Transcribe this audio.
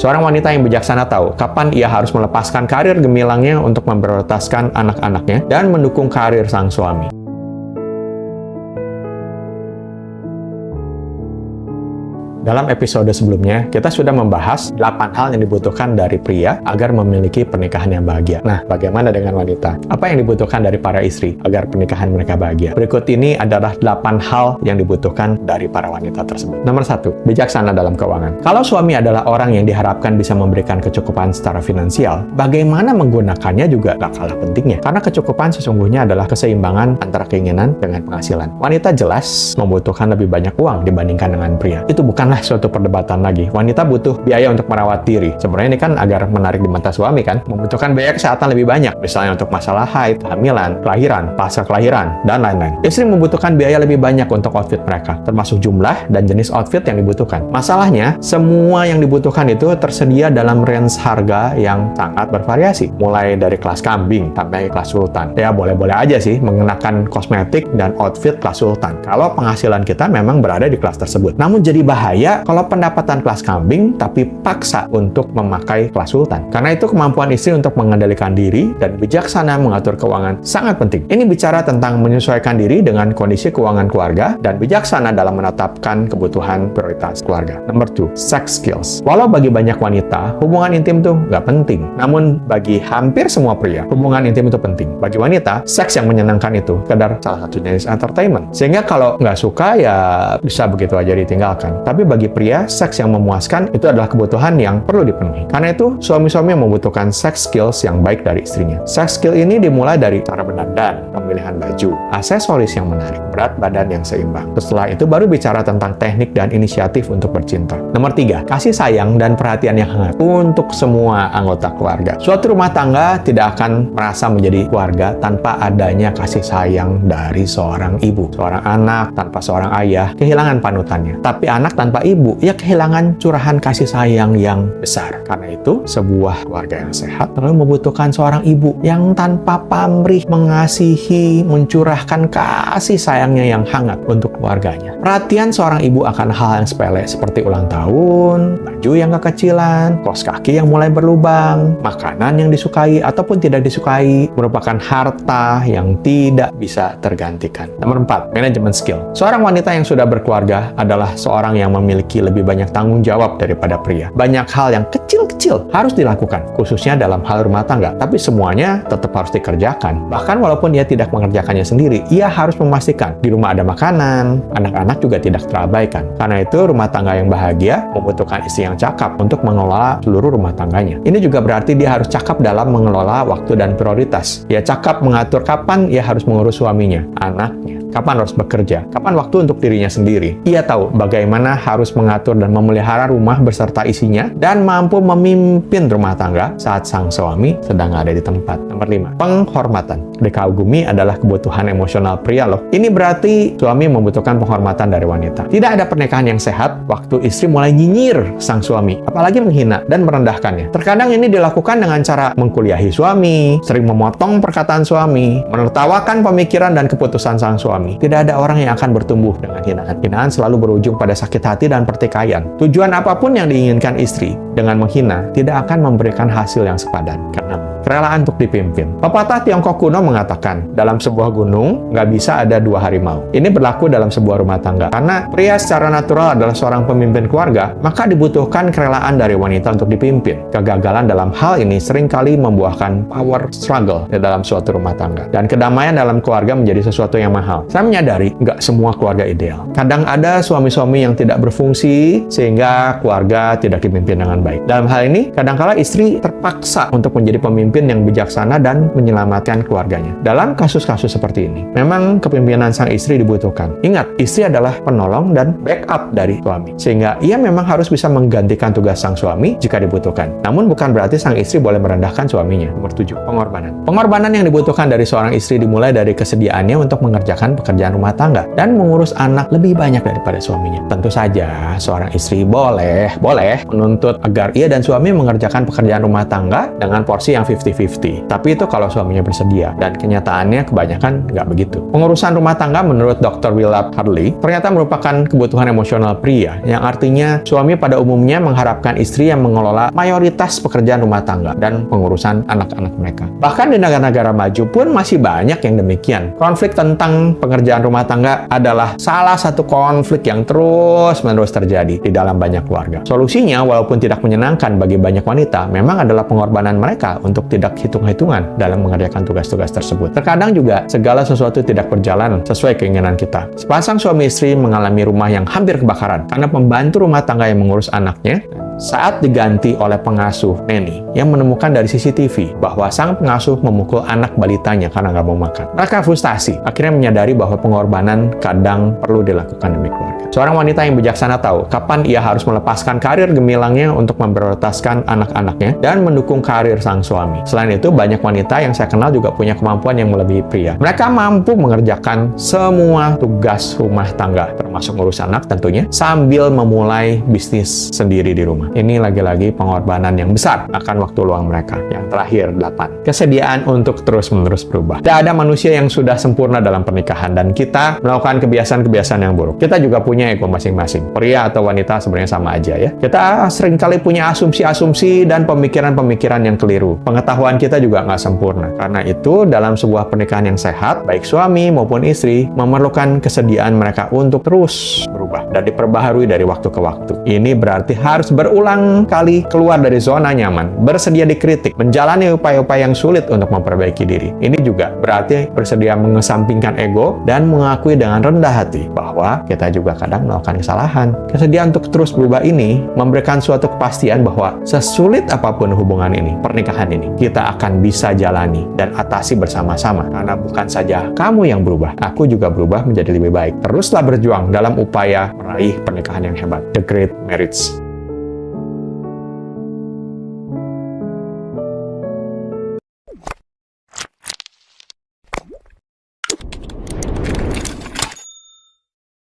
Seorang wanita yang bijaksana tahu kapan ia harus melepaskan karir gemilangnya untuk memprioritaskan anak-anaknya dan mendukung karir sang suami. Dalam episode sebelumnya, kita sudah membahas 8 hal yang dibutuhkan dari pria agar memiliki pernikahan yang bahagia. Nah, bagaimana dengan wanita? Apa yang dibutuhkan dari para istri agar pernikahan mereka bahagia? Berikut ini adalah 8 hal yang dibutuhkan dari para wanita tersebut. Nomor 1, bijaksana dalam keuangan. Kalau suami adalah orang yang diharapkan bisa memberikan kecukupan secara finansial, bagaimana menggunakannya juga gak kalah pentingnya. Karena kecukupan sesungguhnya adalah keseimbangan antara keinginan dengan penghasilan. Wanita jelas membutuhkan lebih banyak uang dibandingkan dengan pria. Itu bukanlah suatu perdebatan lagi. Wanita butuh biaya untuk merawat diri. Sebenarnya ini kan agar menarik di mata suami kan. Membutuhkan biaya kesehatan lebih banyak. Misalnya untuk masalah haid, kehamilan, kelahiran, pasca kelahiran, dan lain-lain. Istri membutuhkan biaya lebih banyak untuk outfit mereka. Termasuk jumlah dan jenis outfit yang dibutuhkan. Masalahnya, semua yang dibutuhkan itu tersedia dalam range harga yang sangat bervariasi. Mulai dari kelas kambing sampai kelas sultan. Ya boleh-boleh aja sih mengenakan kosmetik dan outfit kelas sultan. Kalau penghasilan kita memang berada di kelas tersebut. Namun jadi bahaya kalau pendapatan kelas kambing tapi paksa untuk memakai kelas sultan. Karena itu kemampuan istri untuk mengendalikan diri dan bijaksana mengatur keuangan sangat penting. Ini bicara tentang menyesuaikan diri dengan kondisi keuangan keluarga dan bijaksana dalam menetapkan kebutuhan prioritas keluarga. Nomor 2, sex skills. Walau bagi banyak wanita, hubungan intim tuh nggak penting. Namun bagi hampir semua pria, hubungan intim itu penting. Bagi wanita, seks yang menyenangkan itu sekedar salah satu jenis entertainment. Sehingga kalau nggak suka ya bisa begitu aja ditinggalkan. Tapi bagi pria, seks yang memuaskan itu adalah kebutuhan yang perlu dipenuhi. Karena itu, suami-suami membutuhkan sex skills yang baik dari istrinya. Sex skill ini dimulai dari cara berdandan, pemilihan baju, aksesoris yang menarik, berat badan yang seimbang. Setelah itu baru bicara tentang teknik dan inisiatif untuk bercinta. Nomor 3, kasih sayang dan perhatian yang hangat untuk semua anggota keluarga. Suatu rumah tangga tidak akan merasa menjadi keluarga tanpa adanya kasih sayang dari seorang ibu. Seorang anak tanpa seorang ayah kehilangan panutannya. Tapi anak tanpa ibu, ia kehilangan curahan kasih sayang yang besar. Karena itu, sebuah keluarga yang sehat selalu membutuhkan seorang ibu yang tanpa pamrih mengasihi, mencurahkan kasih sayangnya yang hangat untuk keluarganya. Perhatian seorang ibu akan hal yang sepele seperti ulang tahun, baju yang kekecilan, kaos kaki yang mulai berlubang, makanan yang disukai ataupun tidak disukai merupakan harta yang tidak bisa tergantikan. Nomor 4, manajemen skill. Seorang wanita yang sudah berkeluarga adalah seorang yang memiliki lebih banyak tanggung jawab daripada pria. Banyak hal yang kecil-kecil harus dilakukan, khususnya dalam hal rumah tangga. Tapi semuanya tetap harus dikerjakan. Bahkan walaupun dia tidak mengerjakannya sendiri, ia harus memastikan di rumah ada makanan, anak-anak juga tidak terabaikan. Karena itu, rumah tangga yang bahagia membutuhkan istri yang cakap untuk mengelola seluruh rumah tangganya. Ini juga berarti dia harus cakap dalam mengelola waktu dan prioritas. Ia cakap mengatur kapan ia harus mengurus suaminya, anaknya, kapan harus bekerja, kapan waktu untuk dirinya sendiri. Ia tahu bagaimana harus mengatur dan memelihara rumah beserta isinya dan mampu memimpin rumah tangga saat sang suami sedang ada di tempat. Nomor 5, penghormatan. Dikagumi adalah kebutuhan emosional pria loh. Ini berarti suami membutuhkan penghormatan dari wanita. Tidak ada pernikahan yang sehat waktu istri mulai nyinyir sang suami, apalagi menghina dan merendahkannya. Terkadang ini dilakukan dengan cara mengkuliahi suami, sering memotong perkataan suami, menertawakan pemikiran dan keputusan sang suami. Tidak ada orang yang akan bertumbuh dengan hinaan. Hinaan selalu berujung pada sakit hati dan pertikaian. Tujuan apapun yang diinginkan istri dengan menghina tidak akan memberikan hasil yang sepadan. Karena kerelaan untuk dipimpin. Pepatah Tiongkok kuno mengatakan, dalam sebuah gunung nggak bisa ada 2 harimau. Ini berlaku dalam sebuah rumah tangga. Karena pria secara natural adalah seorang pemimpin keluarga, maka dibutuhkan kerelaan dari wanita untuk dipimpin. Kegagalan dalam hal ini seringkali membuahkan power struggle di dalam suatu rumah tangga. Dan kedamaian dalam keluarga menjadi sesuatu yang mahal. Saya menyadari nggak semua keluarga ideal. Kadang ada suami-suami yang tidak berfungsi sehingga keluarga tidak dipimpin dengan baik. Dalam hal ini, kadangkala istri terpaksa untuk menjadi pemimpin yang bijaksana dan menyelamatkan keluarganya. Dalam kasus-kasus seperti ini, memang kepemimpinan sang istri dibutuhkan. Ingat, istri adalah penolong dan backup dari suami. Sehingga ia memang harus bisa menggantikan tugas sang suami jika dibutuhkan. Namun bukan berarti sang istri boleh merendahkan suaminya. Nomor 7, pengorbanan. Pengorbanan yang dibutuhkan dari seorang istri dimulai dari kesediaannya untuk mengerjakan pekerjaan rumah tangga dan mengurus anak lebih banyak daripada suaminya. Tentu saja, seorang istri boleh menuntut agar ia dan suami mengerjakan pekerjaan rumah tangga dengan porsi yang 50-50 50-50. Tapi itu kalau suaminya bersedia, dan kenyataannya kebanyakan nggak begitu. Pengurusan rumah tangga menurut Dr. Willard Harley ternyata merupakan kebutuhan emosional pria, yang artinya suami pada umumnya mengharapkan istri yang mengelola mayoritas pekerjaan rumah tangga dan pengurusan anak-anak mereka. Bahkan di negara-negara maju pun masih banyak yang demikian. Konflik tentang pengerjaan rumah tangga adalah salah satu konflik yang terus-menerus terjadi di dalam banyak keluarga. Solusinya, walaupun tidak menyenangkan bagi banyak wanita, memang adalah pengorbanan mereka untuk tidak hitung-hitungan dalam mengerjakan tugas-tugas tersebut. Terkadang juga segala sesuatu tidak berjalan sesuai keinginan kita. Sepasang suami istri mengalami rumah yang hampir kebakaran karena pembantu rumah tangga yang mengurus anaknya saat diganti oleh pengasuh nanny yang menemukan dari CCTV bahwa sang pengasuh memukul anak balitanya karena nggak mau makan. Mereka frustasi, akhirnya menyadari bahwa pengorbanan kadang perlu dilakukan demi keluarga. Seorang wanita yang bijaksana tahu kapan ia harus melepaskan karir gemilangnya untuk memprioritaskan anak-anaknya dan mendukung karir sang suami. Selain itu, banyak wanita yang saya kenal juga punya kemampuan yang melebihi pria. Mereka mampu mengerjakan semua tugas rumah tangga, termasuk ngurus anak tentunya, sambil memulai bisnis sendiri di rumah. Ini lagi-lagi pengorbanan yang besar akan waktu luang mereka. Yang terakhir, 8. Kesediaan untuk terus-menerus berubah. Tidak ada manusia yang sudah sempurna dalam pernikahan, dan kita melakukan kebiasaan-kebiasaan yang buruk. Kita juga punya ego masing-masing. Pria atau wanita sebenarnya sama aja ya. Kita seringkali punya asumsi-asumsi dan pemikiran-pemikiran yang keliru. Pengetahuan kita juga nggak sempurna. Karena itu, dalam sebuah pernikahan yang sehat, baik suami maupun istri memerlukan kesediaan mereka untuk terus berubah dan diperbaharui dari waktu ke waktu. Ini berarti harus berulang kali keluar dari zona nyaman, bersedia dikritik, menjalani upaya-upaya yang sulit untuk memperbaiki diri. Ini juga berarti bersedia mengesampingkan ego dan mengakui dengan rendah hati bahwa kita juga kadang melakukan kesalahan. Kesediaan untuk terus berubah ini memberikan suatu kepastian bahwa sesulit apapun hubungan ini, pernikahan ini, kita akan bisa jalani dan atasi bersama-sama. Karena bukan saja kamu yang berubah, aku juga berubah menjadi lebih baik. Teruslah berjuang dalam upaya meraih pernikahan yang hebat. The Great Marriage.